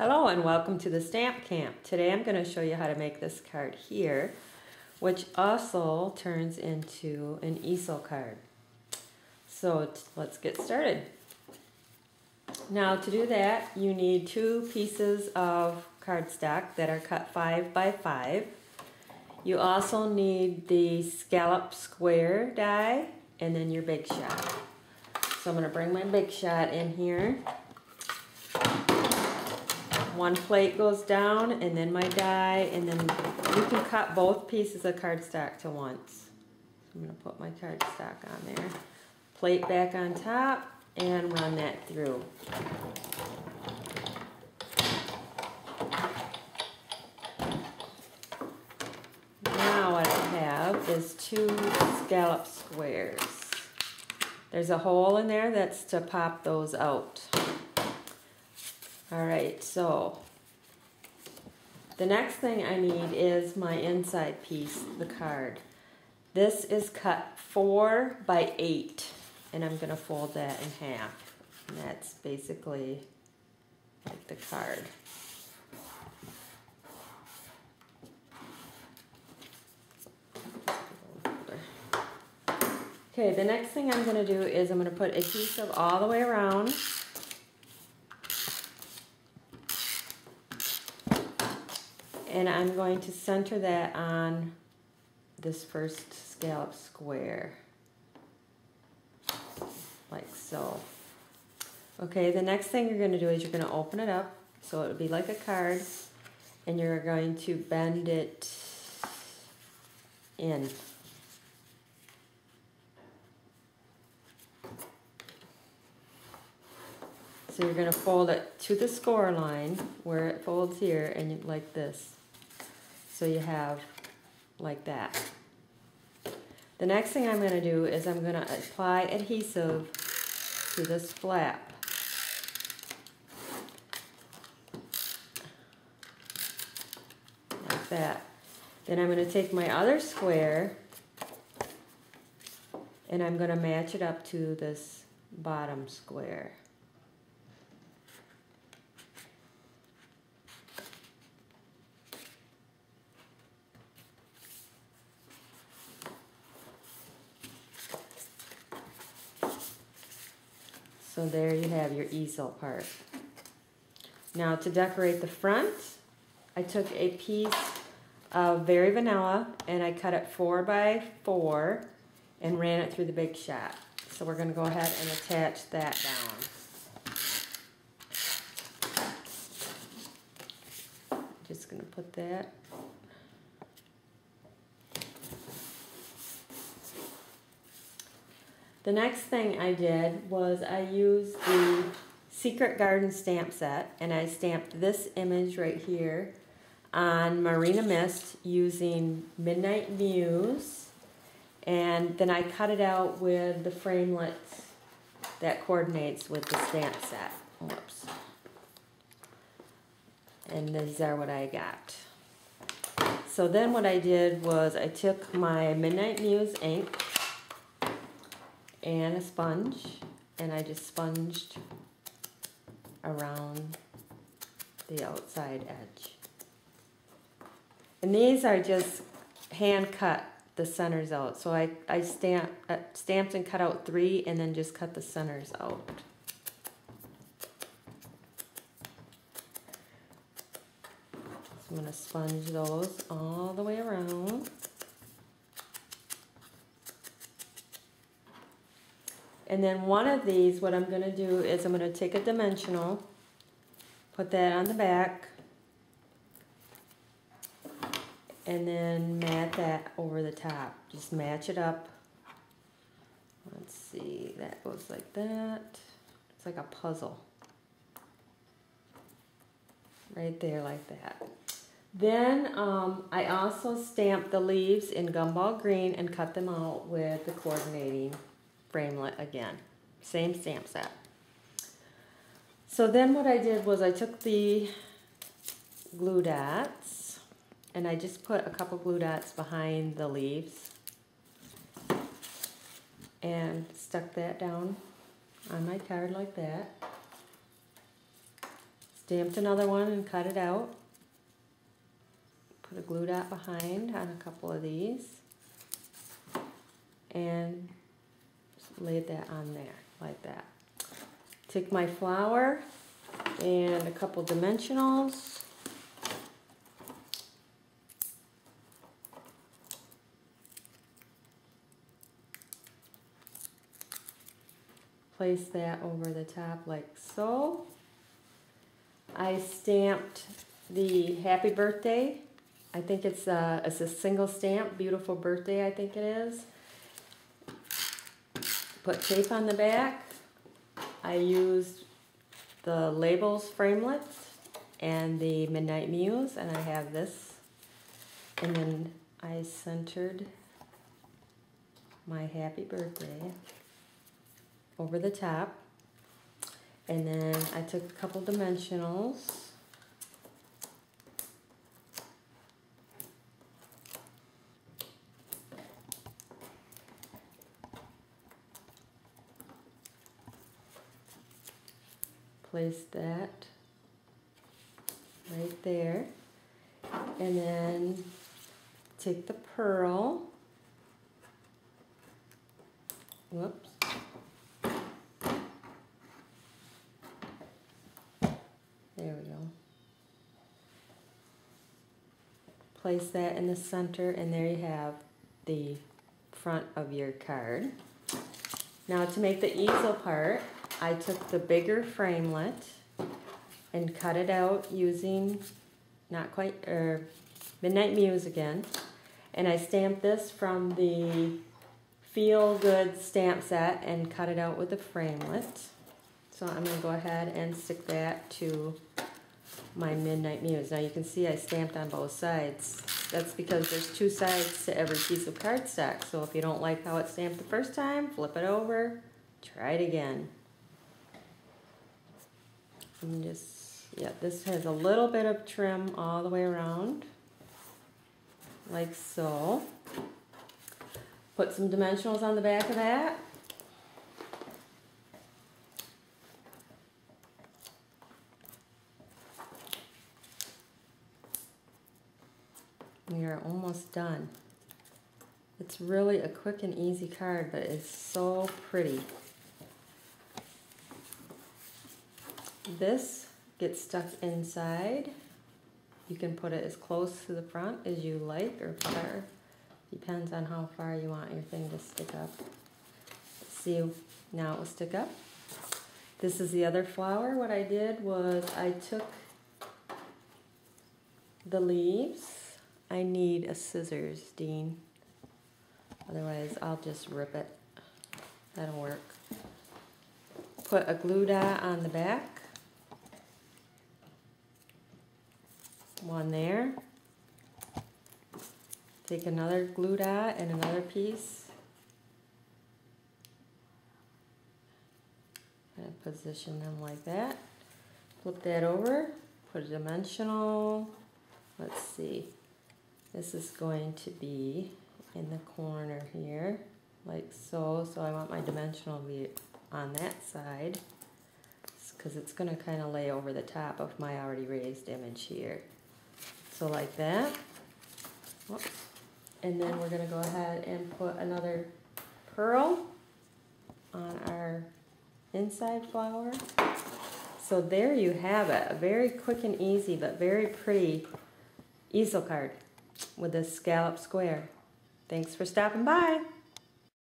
Hello and welcome to the Stamp Camp. Today I'm going to show you how to make this card here, which also turns into an easel card. So let's get started. Now to do that you need 2 pieces of cardstock that are cut 5 by 5. You also need the scallop square die and then your big shot. So I'm going to bring my big shot in here. One plate goes down and then my die, and then you can cut both pieces of cardstock to once. So I'm going to put my cardstock on there, plate back on top, and run that through. Now what I have is 2 scallop squares. There's a hole in there that's to pop those out. Alright, so the next thing I need is my inside piece, the card. This is cut 4 by 8, and I'm going to fold that in half. And that's basically like the card. Okay, the next thing I'm going to do is I'm going to put adhesive all the way around. And I'm going to center that on this first scallop square, like so. Okay, the next thing you're going to do is you're going to open it up, so it would be like a card, and you're going to bend it in. So you're going to fold it to the score line where it folds here, and you, like this. So you have like that. The next thing I'm going to do is I'm going to apply adhesive to this flap. Like that. Then I'm going to take my other square and I'm going to match it up to this bottom square. So there you have your easel part. Now to decorate the front, I took a piece of Very Vanilla and I cut it 4 by 4 and ran it through the big shot. So we're going to go ahead and attach that down. Just going to put that. The next thing I did was I used the Secret Garden stamp set, and I stamped this image right here on Marina Mist using Midnight Muse, and then I cut it out with the framelits that coordinates with the stamp set. Whoops. And these are what I got. So then what I did was I took my Midnight Muse ink and a sponge, and I just sponged around the outside edge. And these are just hand cut the centers out. So I stamped and cut out 3 and then just cut the centers out. So I'm going to sponge those all the way around. And then one of these, what I'm going to do is I'm going to take a dimensional, put that on the back, and then mat that over the top. Just match it up. Let's see, that goes like that. It's like a puzzle. Right there like that. Then I also stamped the leaves in gumball green and cut them out with the coordinating framelit again. Same stamp set. So then what I did was I took the glue dots and I just put a couple glue dots behind the leaves and stuck that down on my card like that. Stamped another one and cut it out. Put a glue dot behind on a couple of these. And laid that on there, like that. Take my flower and a couple dimensionals. Place that over the top like so. I stamped the happy birthday. I think it's a single stamp, beautiful birthday I think it is. Put tape on the back. I used the labels framelits and the Midnight Muse, and I have this. And then I centered my happy birthday over the top. And then I took a couple dimensionals. Place that right there. And then take the pearl. Whoops. There we go. Place that in the center, and there you have the front of your card. Now to make the easel part, I took the bigger framelit and cut it out using Midnight Muse again. And I stamped this from the Feel Good stamp set and cut it out with the framelit. So I'm going to go ahead and stick that to my Midnight Muse. Now you can see I stamped on both sides. That's because there's two sides to every piece of cardstock. So if you don't like how it's stamped the first time, flip it over, try it again. And just, yeah, this has a little bit of trim all the way around, like so. Put some dimensionals on the back of that. We are almost done. It's really a quick and easy card, but it's so pretty. This gets stuck inside. You can put it as close to the front as you like, or far. Depends on how far you want your thing to stick up. See, now it will stick up. This is the other flower. What I did was I took the leaves. I need a scissors, Dean. Otherwise, I'll just rip it. That'll work. Put a glue dot on the back. One there. Take another glue dot and another piece. And position them like that. Flip that over. Put a dimensional. Let's see. This is going to be in the corner here, like so. So I want my dimensional to be on that side, because it's going to kind of lay over the top of my already raised image here. So like that. Whoops. And then we're going to go ahead and put another pearl on our inside flower. So there you have it. A very quick and easy but very pretty easel card with a scallop square. Thanks for stopping by.